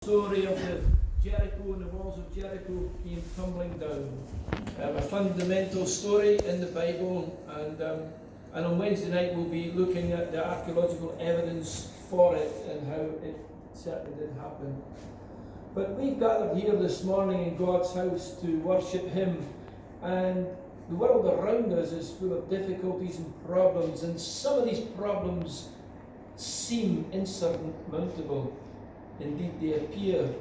Story of the Jericho and the walls of Jericho came tumbling down. A fundamental story in the Bible, and on Wednesday night we'll be looking at the archaeological evidence for it and how it certainly did happen. But we've gathered here this morning in God's house to worship Him, and the world around us is full of difficulties and problems, and some of these problems seem insurmountable. Indeed, they appear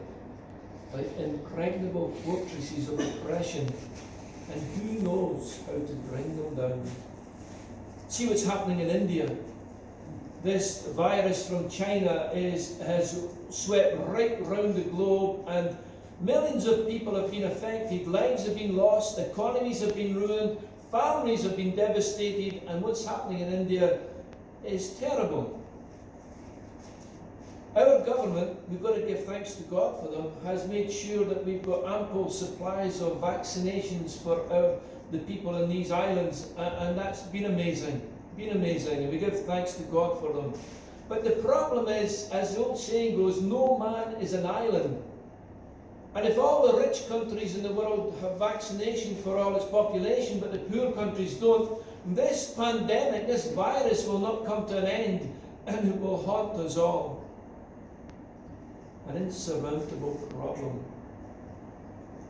like impregnable fortresses of oppression, and who knows how to bring them down. See what's happening in India. This virus from China has swept right round the globe, and millions of people have been affected, lives have been lost, economies have been ruined, families have been devastated, and what's happening in India is terrible. Our government, we've got to give thanks to God for them, has made sure that we've got ample supplies of vaccinations for the people in these islands, and that's been amazing, and we give thanks to God for them. But the problem is, as the old saying goes, no man is an island. And if all the rich countries in the world have vaccination for all its population, but the poor countries don't, this pandemic, this virus will not come to an end, and it will haunt us all. An insurmountable problem.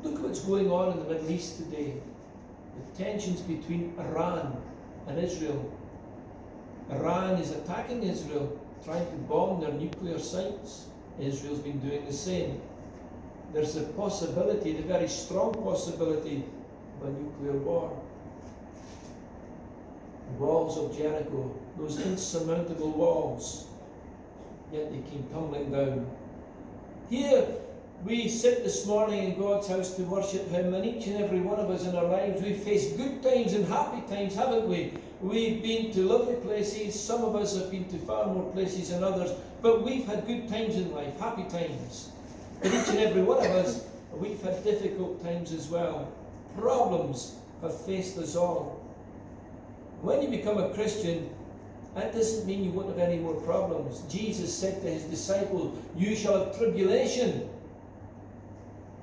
Look at what's going on in the Middle East today. The tensions between Iran and Israel. Iran is attacking Israel, trying to bomb their nuclear sites. Israel's been doing the same. There's a possibility, the very strong possibility, of a nuclear war. The walls of Jericho, those insurmountable walls, yet they came tumbling down. Here we sit this morning in God's house to worship Him, and each and every one of us in our lives, we've faced good times and happy times, haven't we? We've been to lovely places, some of us have been to far more places than others, but we've had good times in life, happy times. But each and every one of us, we've had difficult times as well. Problems have faced us all. When you become a Christian, that doesn't mean you won't have any more problems. Jesus said to His disciples, "You shall have tribulation,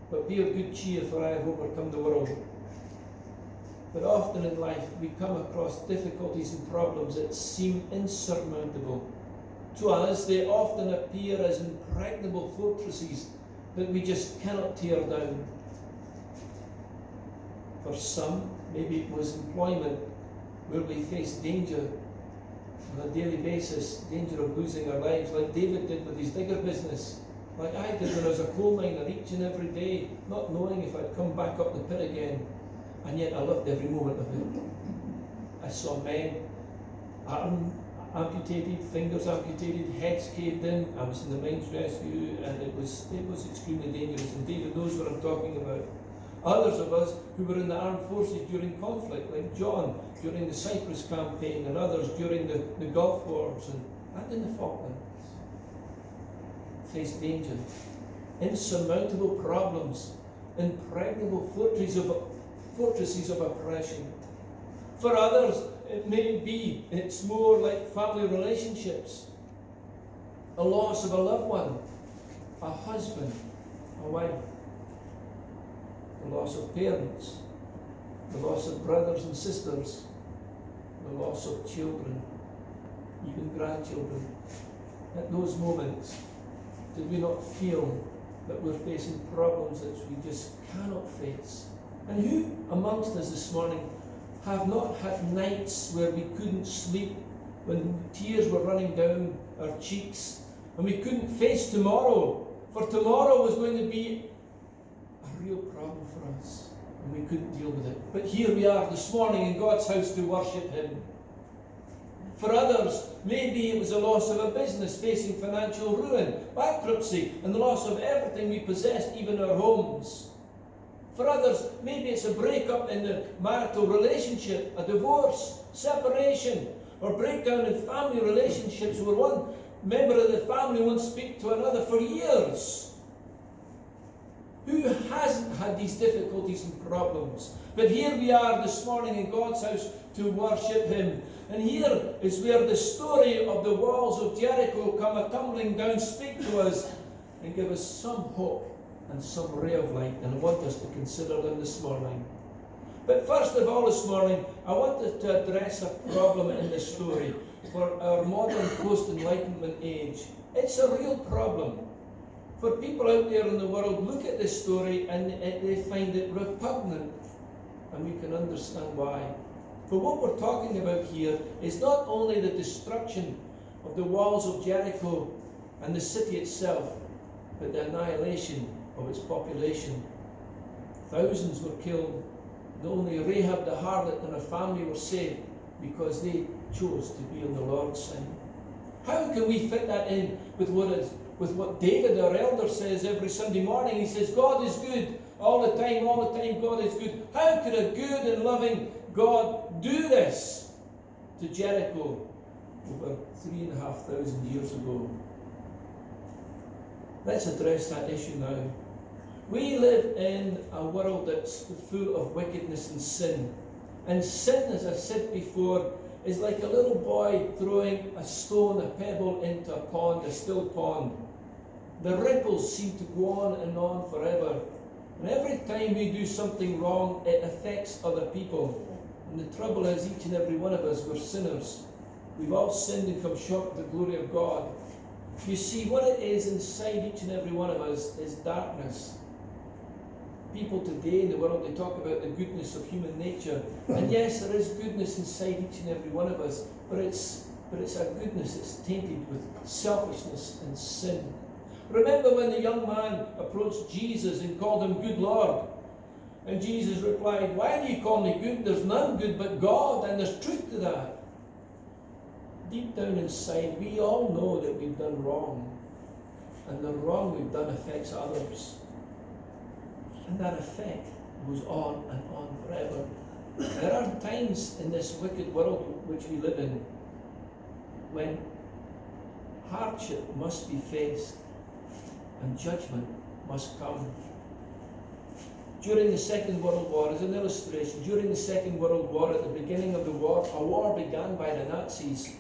but be of good cheer, for I have overcome the world." But often in life we come across difficulties and problems that seem insurmountable. To us they often appear as impregnable fortresses that we just cannot tear down. For some, maybe it was employment, where we face danger on a daily basis, danger of losing our lives, like David did with his digger business, like I did when I was a coal miner, each and every day, not knowing if I'd come back up the pit again, and yet I loved every moment of it. I saw men, arm amputated, fingers amputated, heads caved in. I was in the mines rescue, and it was extremely dangerous, and David knows what I'm talking about. Others of us who were in the armed forces during conflict, like John during the Cyprus campaign, and others during the Gulf Wars and in the Falklands, faced danger, insurmountable problems, impregnable fortresses of oppression. For others, it may be, it's more like family relationships, a loss of a loved one, a husband, a wife, the loss of parents, the loss of brothers and sisters, the loss of children, even grandchildren. At those moments, did we not feel that we're facing problems that we just cannot face? And who amongst us this morning have not had nights where we couldn't sleep, when tears were running down our cheeks, and we couldn't face tomorrow, for tomorrow was going to be a real problem for us, and we couldn't deal with it. But here we are this morning in God's house to worship Him. For others, maybe it was a loss of a business, facing financial ruin, bankruptcy, and the loss of everything we possessed, even our homes. For others, maybe it's a breakup in the marital relationship, a divorce, separation, or breakdown in family relationships where one member of the family won't speak to another for years. Who hasn't had these difficulties and problems? But here we are this morning in God's house to worship Him. And here is where the story of the walls of Jericho come a tumbling down speak to us. and give us some hope and some ray of light, and I want us to consider them this morning. But first of all this morning, I wanted to address a problem in the story for our modern post-Enlightenment age. It's a real problem. For people out there in the world, look at this story and they find it repugnant, and we can understand why. But what we're talking about here is not only the destruction of the walls of Jericho and the city itself, but the annihilation of its population. Thousands were killed. Only Rahab the harlot and her family were saved because they chose to be on the Lord's side. How can we fit that in with what David, our elder, says every Sunday morning? He says, God is good all the time, God is good. How could a good and loving God do this to Jericho over 3,500 years ago? Let's address that issue now. We live in a world that's full of wickedness and sin. And sin, as I said before, is like a little boy throwing a stone, a pebble into a pond, a still pond. The ripples seem to go on forever. And every time we do something wrong, it affects other people. And the trouble is, each and every one of us, we're sinners. We've all sinned and come short of the glory of God. You see, what it is inside each and every one of us is darkness. People today in the world, they talk about the goodness of human nature. And yes, there is goodness inside each and every one of us, but it's a goodness that's tainted with selfishness and sin. Remember when the young man approached Jesus and called him good Lord? And Jesus replied, why do you call me good? There's none good but God, and there's truth to that. Deep down inside, we all know that we've done wrong. And the wrong we've done affects others. And that effect goes on and on forever. There are times in this wicked world which we live in when hardship must be faced and judgment must come. During the Second World War, as an illustration, during the Second World War, at the beginning of the war, a war began by the Nazis.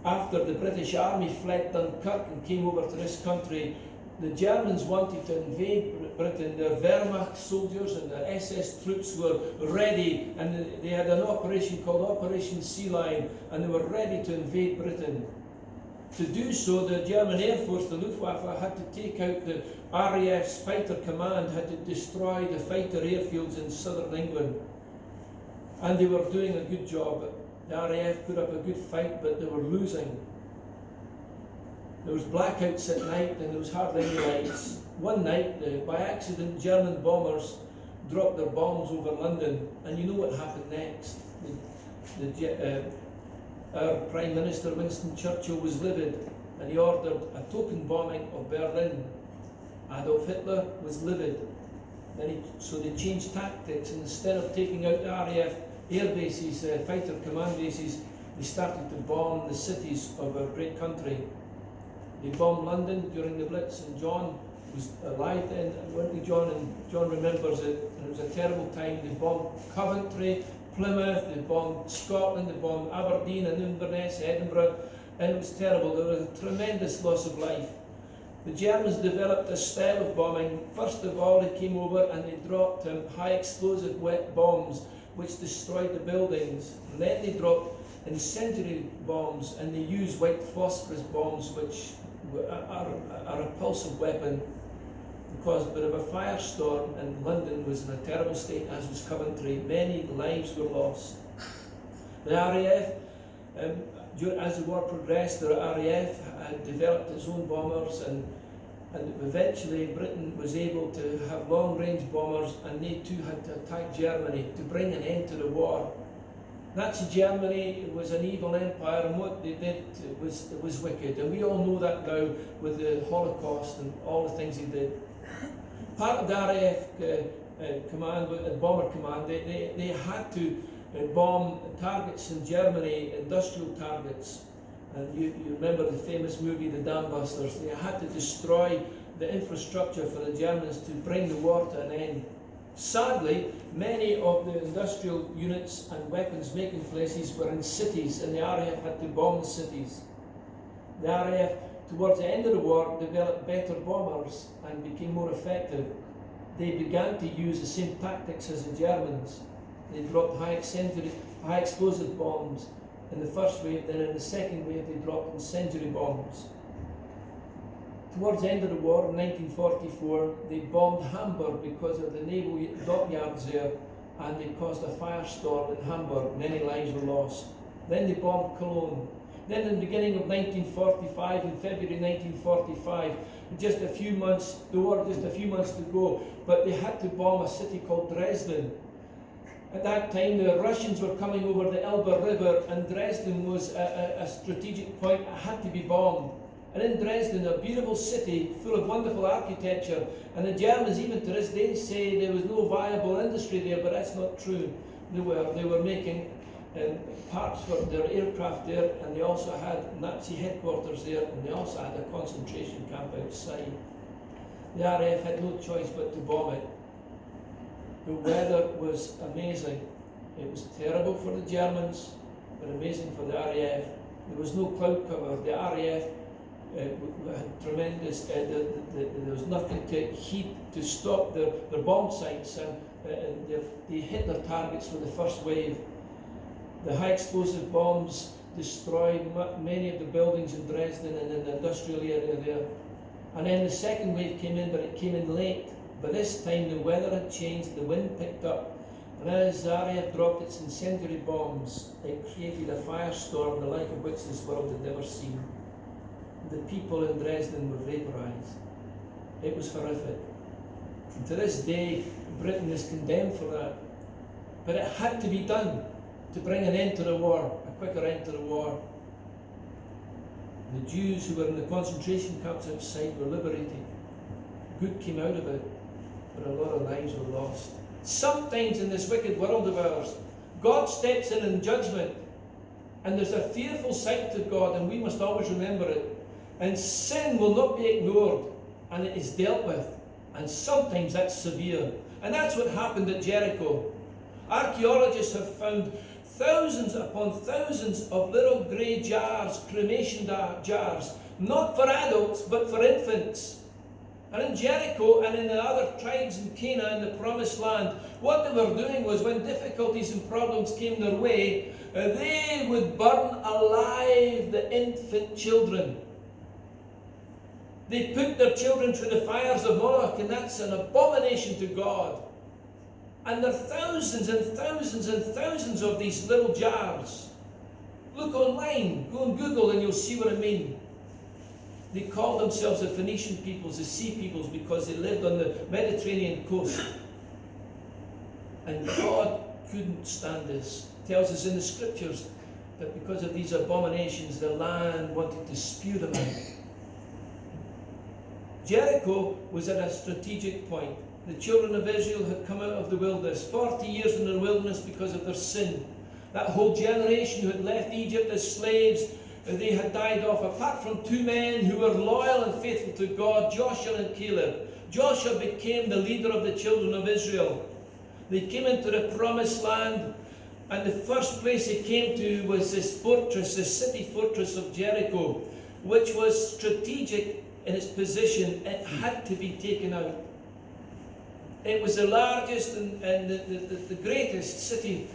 After the British Army fled Dunkirk and came over to this country, the Germans wanted to invade Britain. Their Wehrmacht soldiers and their SS troops were ready, and they had an operation called Operation Sea Lion, and they were ready to invade Britain. To do so, the German Air Force, the Luftwaffe, had to take out the RAF's fighter command, had to destroy the fighter airfields in southern England. And they were doing a good job. The RAF put up a good fight, but they were losing. There was blackouts at night and there was hardly any lights. One night, by accident, German bombers dropped their bombs over London, and you know what happened next. Our Prime Minister Winston Churchill was livid, and he ordered a token bombing of Berlin. Adolf Hitler was livid. So they changed tactics, and instead of taking out the RAF air bases, fighter command bases, they started to bomb the cities of our great country. They bombed London during the Blitz, and John was alive then. I went to John, and John remembers it, and it was a terrible time. They bombed Coventry, Plymouth, they bombed Scotland, they bombed Aberdeen and Inverness, Edinburgh, and it was terrible. There was a tremendous loss of life. The Germans developed a style of bombing. First of all, they came over and they dropped high explosive wet bombs which destroyed the buildings. And then they dropped incendiary bombs, and they used white phosphorus bombs, which are a repulsive weapon. Caused a bit of a firestorm, and London was in a terrible state, as was Coventry. Many lives were lost. The RAF, as the war progressed, the RAF had developed its own bombers, and eventually Britain was able to have long-range bombers, and they too had to attack Germany to bring an end to the war. Nazi Germany was an evil empire, and what they did was wicked, and we all know that now with the Holocaust and all the things they did. Part of the RAF command, bomber command, they had to bomb targets in Germany, industrial targets. And you remember the famous movie, The Dam Busters. They had to destroy the infrastructure for the Germans to bring the war to an end. Sadly, many of the industrial units and weapons making places were in cities, and the RAF had to bomb the cities. The RAF Towards the end of the war, developed better bombers and became more effective. They began to use the same tactics as the Germans. They dropped high explosive bombs in the first wave, then in the second wave they dropped incendiary bombs. Towards the end of the war, in 1944, they bombed Hamburg because of the naval dockyards there, and they caused a firestorm in Hamburg. Many lives were lost. Then they bombed Cologne. Then in the beginning of 1945, in February 1945, just a few months to go, but they had to bomb a city called Dresden. At that time, the Russians were coming over the Elbe River, and Dresden was a strategic point. It had to be bombed. And in Dresden, a beautiful city full of wonderful architecture, and the Germans, even to this day, say there was no viable industry there, but that's not true. They were making parts for their aircraft there, and they also had Nazi headquarters there, and they also had a concentration camp outside. The RAF had no choice but to bomb it. The weather was amazing. It was terrible for the Germans, but amazing for the RAF. There was no cloud cover. The RAF had tremendous, there was nothing to heat to stop their bomb sites, and they hit their targets with the first wave. The high explosive bombs destroyed many of the buildings in Dresden and in the industrial area there. And then the second wave came in, but it came in late. By this time the weather had changed, the wind picked up, and as the RAF dropped its incendiary bombs, it created a firestorm the like of which this world had never seen. The people in Dresden were vaporized. It was horrific. And to this day, Britain is condemned for that. But it had to be done to bring an end to the war, a quicker end to the war. The Jews who were in the concentration camps outside were liberated. Good came out of it, but a lot of lives were lost. Sometimes in this wicked world of ours, God steps in judgment, and there's a fearful sight to God, and we must always remember it. And sin will not be ignored, and it is dealt with. And sometimes that's severe. And that's what happened at Jericho. Archaeologists have found thousands upon thousands of little grey jars, cremation jars, not for adults, but for infants. And in Jericho and in the other tribes in Canaan, in the Promised Land, what they were doing was when difficulties and problems came their way, they would burn alive the infant children. They put their children through the fires of Moloch, and that's an abomination to God. And there are thousands and thousands and thousands of these little jars. Look online, go on Google, and you'll see what I mean. They called themselves the Phoenician peoples, the sea peoples, because they lived on the Mediterranean coast. And God couldn't stand this. It tells us in the scriptures that because of these abominations, the land wanted to spew them out. Jericho was at a strategic point. The children of Israel had come out of the wilderness, 40 years in the wilderness because of their sin. That whole generation who had left Egypt as slaves, they had died off, apart from two men who were loyal and faithful to God, Joshua and Caleb. Joshua became the leader of the children of Israel. They came into the Promised Land, and the first place they came to was this fortress, this city fortress of Jericho, which was strategic in its position. It had to be taken out. It was the largest and the greatest city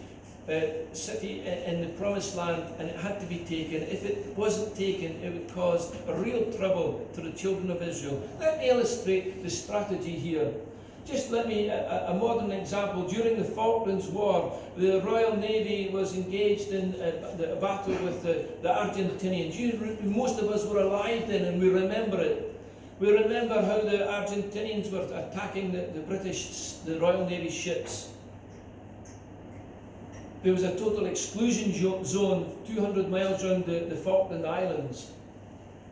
in the Promised Land, and it had to be taken. If it wasn't taken, it would cause a real trouble to the children of Israel. Let me illustrate the strategy here. Just let me, a modern example. During the Falklands War, the Royal Navy was engaged in a battle with the Argentinians. Most of us were alive then, and we remember it. We remember how the Argentinians were attacking the Royal Navy ships. There was a total exclusion zone 200 miles around the Falkland Islands.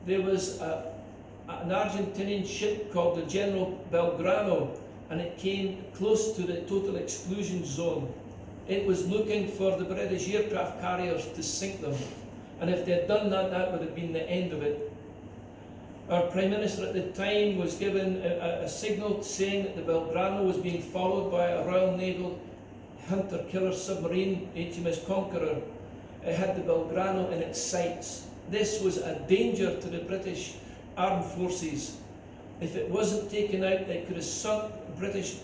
There was an Argentinian ship called the General Belgrano, and it came close to the total exclusion zone. It was looking for the British aircraft carriers to sink them. And if they had done that, that would have been the end of it. Our Prime Minister at the time was given a signal saying that the Belgrano was being followed by a Royal Naval hunter-killer submarine, HMS Conqueror. It had the Belgrano in its sights. This was a danger to the British armed forces. If it wasn't taken out, it could have sunk British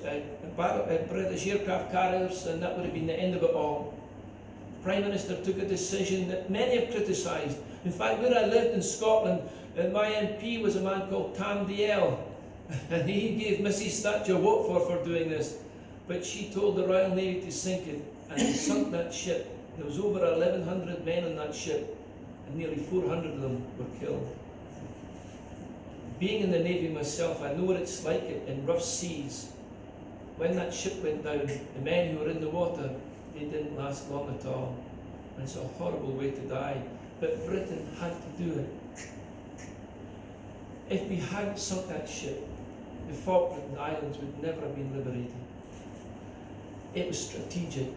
aircraft carriers, and that would have been the end of it all. The Prime Minister took a decision that many have criticised. In fact, where I lived in Scotland, my MP was a man called Tam Dael, and he gave Mrs Thatcher Watford for doing this. But she told the Royal Navy to sink it, and they sunk that ship. There was over 1,100 men on that ship, and nearly 400 of them were killed. Being in the Navy myself, I know what it's like in rough seas. When that ship went down, the men who were in the water, they didn't last long at all. And it's a horrible way to die. But Britain had to do it. If we hadn't sunk that ship, the Falkland Islands would never have been liberated. It was strategic.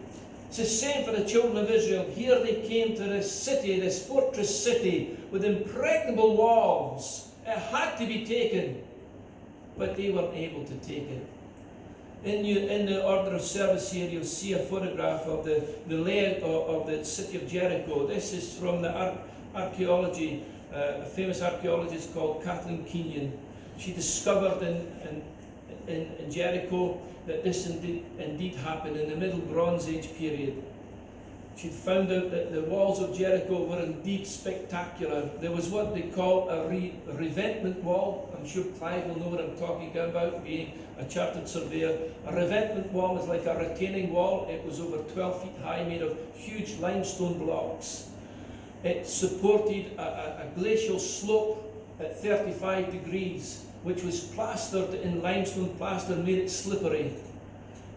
It's the same for the children of Israel. Here they came to this city, this fortress city, with impregnable walls. It had to be taken, but they weren't able to take it. In the order of service here, you'll see a photograph of the layout of the city of Jericho. This is from the archaeology, a famous archaeologist called Kathleen Kenyon. She discovered in Jericho that this indeed happened in the Middle Bronze Age period. She found out that the walls of Jericho were indeed spectacular. There was what they call a revetment wall. I'm sure Clive will know what I'm talking about, being a chartered surveyor. A revetment wall is like a retaining wall. It was over 12 feet high, made of huge limestone blocks. It supported a glacial slope at 35 degrees, which was plastered in limestone plaster, made it slippery.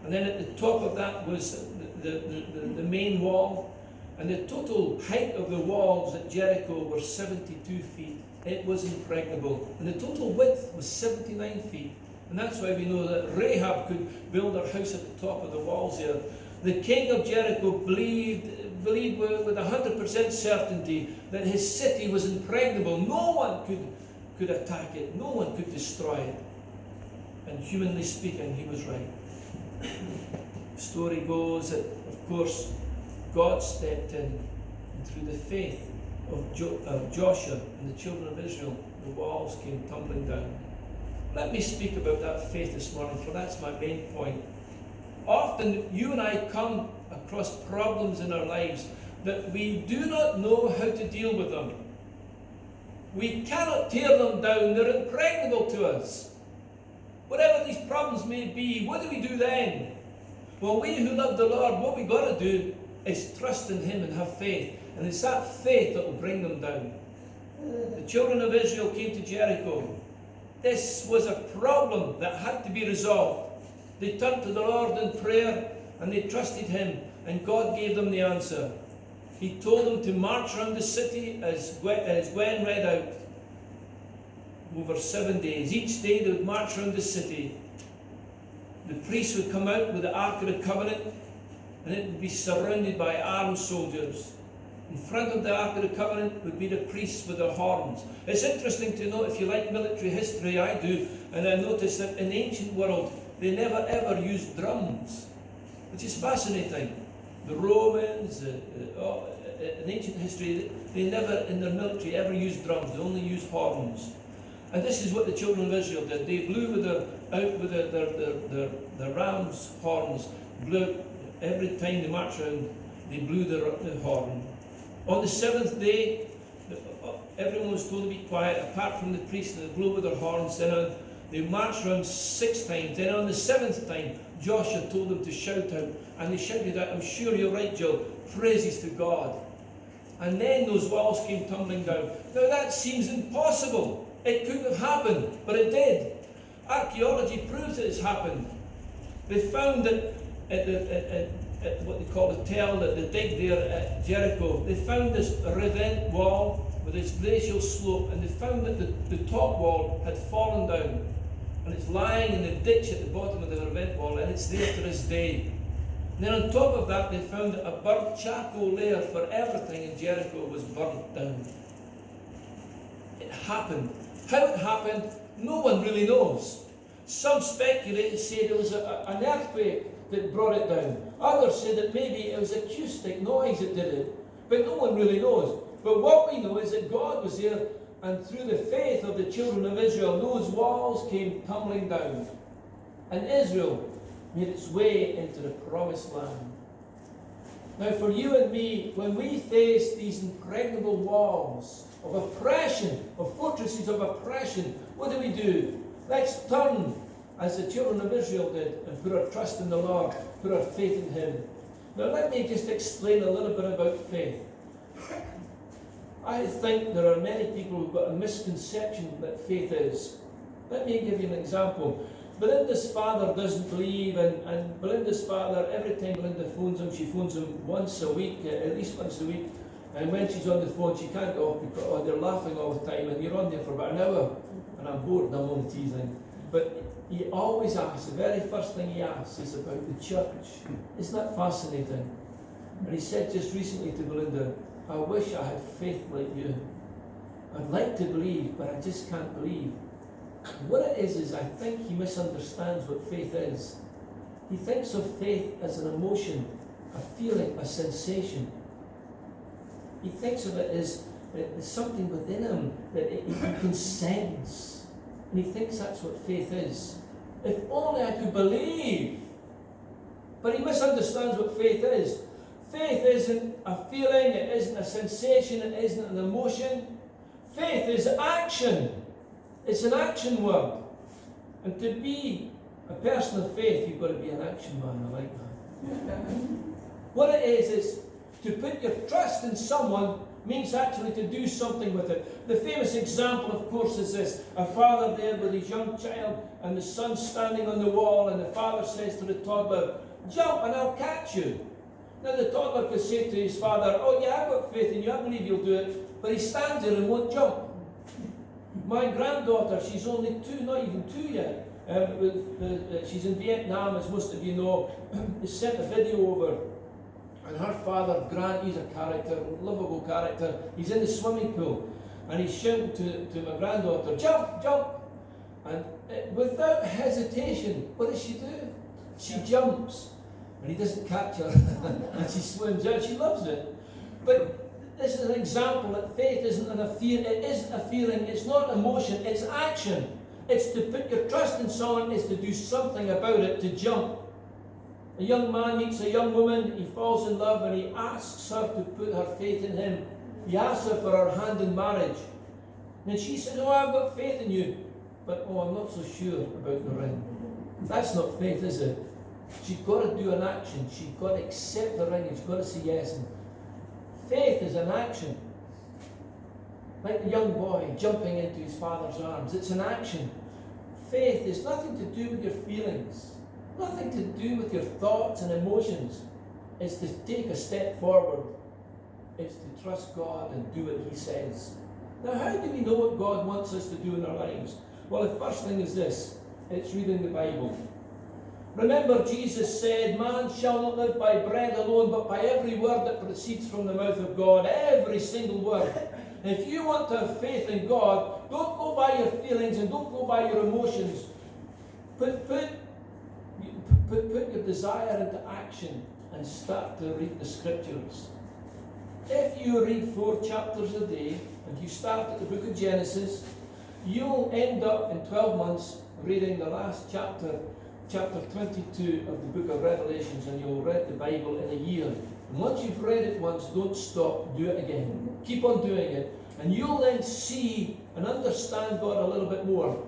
And then at the top of that was the main wall, and the total height of the walls at Jericho were 72 feet. It was impregnable. And the total width was 79 feet. And that's why we know that Rahab could build her house at the top of the walls there. The king of Jericho believed with 100% certainty that his city was impregnable. No one could attack it. No one could destroy it. And humanly speaking, he was right. The story goes that, of course, God stepped in, and through the faith of Joshua and the children of Israel, the walls came tumbling down. Let me speak about that faith this morning, for that's my main point. Often you and I come across problems in our lives that we do not know how to deal with them. We cannot tear them down. They're impregnable to us. Whatever these problems may be, what do we do then? Well, we who love the Lord, what we've got to do is trust in Him and have faith. And it's that faith that will bring them down. The children of Israel came to Jericho. This was a problem that had to be resolved. They turned to the Lord in prayer and they trusted Him, and God gave them the answer. He told them to march around the city as Gwen read out, over 7 days. Each day they would march around the city. The priests would come out with the Ark of the Covenant, and it would be surrounded by armed soldiers. In front of the Ark of the Covenant would be the priests with their horns. It's interesting to note, if you like military history, I do, and I noticed that in the ancient world, they never ever used drums, which is fascinating. The Romans, in ancient history, they never in their military ever used drums, they only used horns. And this is what the children of Israel did. They blew with their ram's horns, blew every time they marched around, they blew the horn. On the seventh day, everyone was told to be quiet, apart from the priests, and they blew with their horns. Then they marched around 6 times. Then on the 7th time, Joshua told them to shout out, and they shouted out, I'm sure you're right, Jill, praises to God. And then those walls came tumbling down. Now that seems impossible. It couldn't have happened, but it did. Archaeology proves that it's happened. They found that at what they call the tell, that the dig there at Jericho, they found this revet wall with its glacial slope, and they found that the top wall had fallen down, and it's lying in the ditch at the bottom of the revet wall, and it's there to this day. And then on top of that, they found that a burnt charcoal layer for everything in Jericho was burnt down. It happened. How it happened, no one really knows. Some speculate and say there was an earthquake that brought it down. Others say that maybe it was acoustic noise that did it. But no one really knows. But what we know is that God was there, And through the faith of the children of Israel, those walls came tumbling down. And Israel made its way into the promised land. Now for you and me, when we face these impregnable walls of oppression, of fortresses of oppression, what do? Let's turn, as the children of Israel did, and put our trust in the Lord, put our faith in Him. Now let me just explain a little bit about faith. I think there are many people who've got a misconception that faith is. Let me give you an example. Belinda's father doesn't believe, and Belinda's father, every time Belinda phones him, she phones him once a week, at least once a week, and when she's on the phone, she can't get off because they're laughing all the time, and you're on there for about an hour, and I'm bored and I'm only teasing. But he always asks, the very first thing he asks is about the church. Isn't that fascinating? And he said just recently to Belinda, I wish I had faith like you. I'd like to believe, but I just can't believe. What it is I think he misunderstands what faith is. He thinks of faith as an emotion, a feeling, a sensation. He thinks of it as something within him that he can sense. And he thinks that's what faith is. If only I could believe. But he misunderstands what faith is. Faith isn't a feeling, it isn't a sensation, it isn't an emotion. Faith is action. It's an action word. And to be a person of faith, you've got to be an action man. I like that. What it is to put your trust in someone means actually to do something with it. The famous example, of course, is this. A father there with his young child, and the son standing on the wall, and the father says to the toddler, jump and I'll catch you. Now the toddler could say to his father, oh yeah, I've got faith in you, I believe you'll do it. But he stands there and won't jump. My granddaughter, she's only 2, not even 2 yet. She's in Vietnam, as most of you know. They sent a video over. And her father, Grant, he's a character, lovable character. He's in the swimming pool. And he's shouting to my granddaughter, jump, jump. And without hesitation, what does she do? She jumps. And he doesn't catch her. And she swims out. She loves it. But this is an example that faith isn't a feeling. It isn't a feeling. It's not an emotion. It's action. It's to put your trust in someone. It's to do something about it. To jump. A young man meets a young woman. He falls in love, and he asks her to put her faith in him. He asks her for her hand in marriage. And she says, "Oh, I've got faith in you, but I'm not so sure about the ring." That's not faith, is it? She's got to do an action. She's got to accept the ring. She's got to say yes. And faith is an action. Like the young boy jumping into his father's arms. It's an action. Faith is nothing to do with your feelings. Nothing to do with your thoughts and emotions. It's to take a step forward. It's to trust God and do what He says. Now, how do we know what God wants us to do in our lives? Well, the first thing is this. It's reading the Bible. Remember, Jesus said, man shall not live by bread alone, but by every word that proceeds from the mouth of God. Every single word. If you want to have faith in God, don't go by your feelings and don't go by your emotions. Put your desire into action and start to read the Scriptures. If you read 4 chapters a day, and you start at the book of Genesis, you'll end up in 12 months reading the last chapter 22 of the book of Revelations, and you'll read the Bible in a year. And once you've read it once, don't stop, do it again. Keep on doing it. And you'll then see and understand God a little bit more.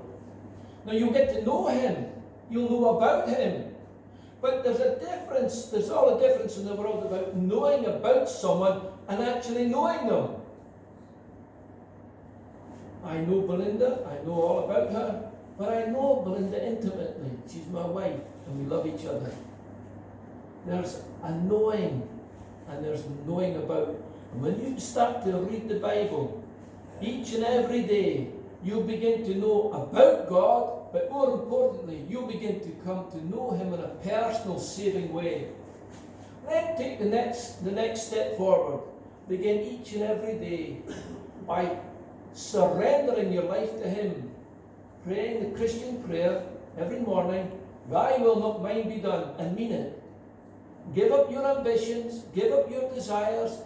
Now you'll get to know Him. You'll know about Him. But there's a difference, there's all a difference in the world about knowing about someone and actually knowing them. I know Belinda, I know all about her, but I know Belinda intimately. She's my wife, and we love each other. There's a knowing, and there's knowing about. And when you start to read the Bible, each and every day, you'll begin to know about God, but more importantly, you'll begin to come to know Him in a personal, saving way. Then take the next step forward. Begin each and every day by surrendering your life to Him. Praying the Christian prayer every morning, Thy will not mine be done, and mean it. Give up your ambitions, give up your desires,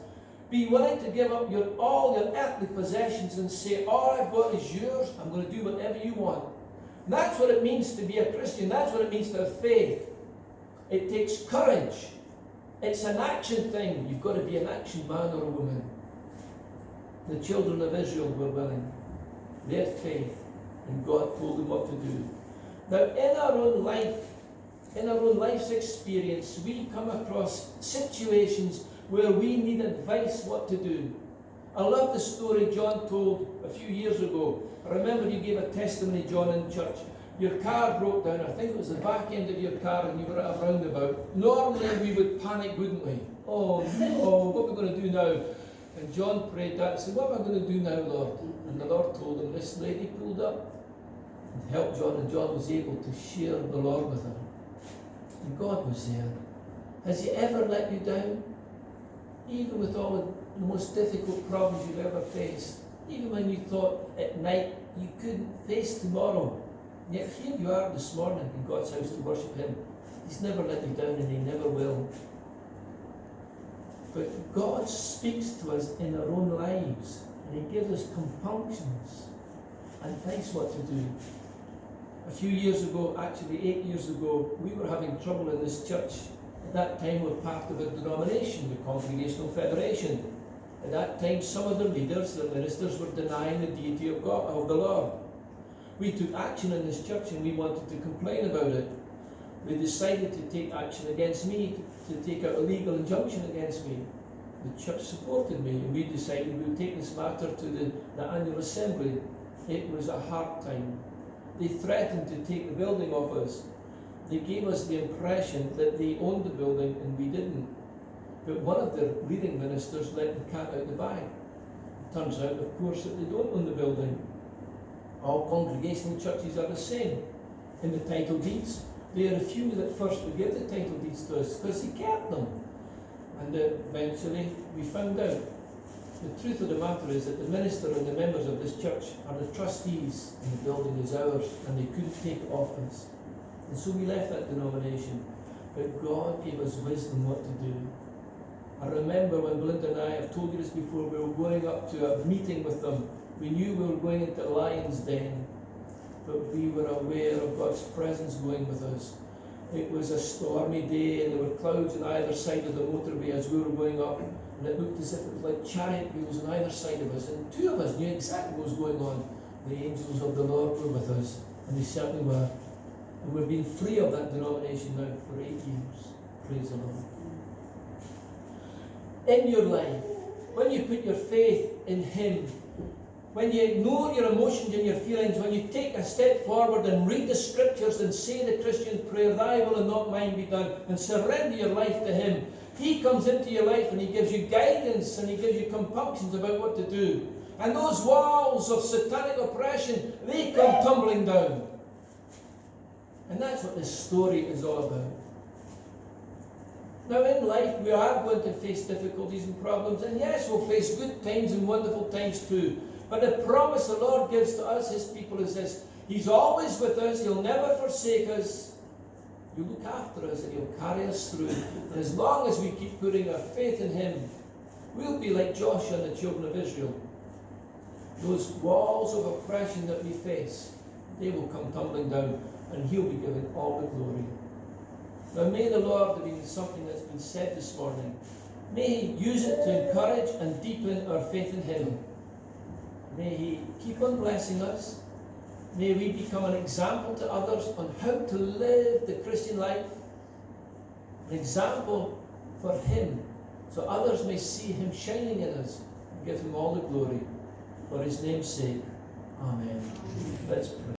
Be willing to give up all your earthly possessions and say, all I've got is yours. I'm going to do whatever you want. And that's what it means to be a Christian. That's what it means to have faith. It takes courage. It's an action thing. You've got to be an action man or a woman. The children of Israel were willing. They had faith. And God told them what to do. Now, in our own life's experience, we come across situations where we need advice what to do. I love the story John told a few years ago. I remember you gave a testimony, John, in church. Your car broke down. I think it was the back end of your car and you were at a roundabout. Normally we would panic, wouldn't we? Oh no, what are we going to do now? And John prayed that and said, what am I going to do now, Lord? And the Lord told him, this lady pulled up and helped John, and John was able to share the Lord with her. And God was there. Has He ever let you down? Even with all the most difficult problems you've ever faced, even when you thought at night you couldn't face tomorrow, yet here you are this morning in God's house to worship Him. He's never let you down and He never will. But God speaks to us in our own lives and He gives us compunctions and advice what to do. A few years ago, actually 8 years ago, we were having trouble in this church. At that time, we were part of a denomination, the Congregational Federation. At that time, some of the leaders, the ministers, were denying the deity of God, of the Lord. We took action in this church and we wanted to complain about it. They decided to take action against me, to take out a legal injunction against me. The church supported me and we decided we would take this matter to the annual assembly. It was a hard time. They threatened to take the building off us. They gave us the impression that they owned the building and we didn't. But one of their leading ministers let the cat out the bag. It turns out, of course, that they don't own the building. All congregational churches are the same. In the title deeds, they are the few that first would give the title deeds to us because He kept them. And eventually we found out. The truth of the matter is that the minister and the members of this church are the trustees and the building is ours and they couldn't take it off us. And so we left that denomination. But God gave us wisdom what to do. I remember when Belinda and I, I've told you this before, we were going up to a meeting with them. We knew we were going into the lion's den, but we were aware of God's presence going with us. It was a stormy day and there were clouds on either side of the motorway as we were going up, and it looked as if it was like chariot wheels on either side of us, and two of us knew exactly what was going on. The angels of the Lord were with us, and they certainly were. And we've been free of that denomination now for 8 years. Praise the Lord. In your life, when you put your faith in Him, when you ignore your emotions and your feelings, when you take a step forward and read the scriptures and say the Christian prayer, thy will and not mine be done, and surrender your life to Him, He comes into your life and He gives you guidance and He gives you compunctions about what to do. And those walls of satanic oppression, they come tumbling down. And that's what this story is all about. Now in life we are going to face difficulties and problems, and yes, we'll face good times and wonderful times too. But the promise the Lord gives to us, His people, is this: He's always with us, He'll never forsake us, He'll look after us and He'll carry us through. And as long as we keep putting our faith in Him, we'll be like Joshua and the children of Israel. Those walls of oppression that we face, they will come tumbling down, and He'll be given all the glory. Now may the Lord, have been something that's been said this morning, may He use it to encourage and deepen our faith in Him. May He keep on blessing us. May we become an example to others on how to live the Christian life. An example for Him, so others may see Him shining in us and give Him all the glory. For His name's sake. Amen. Let's pray.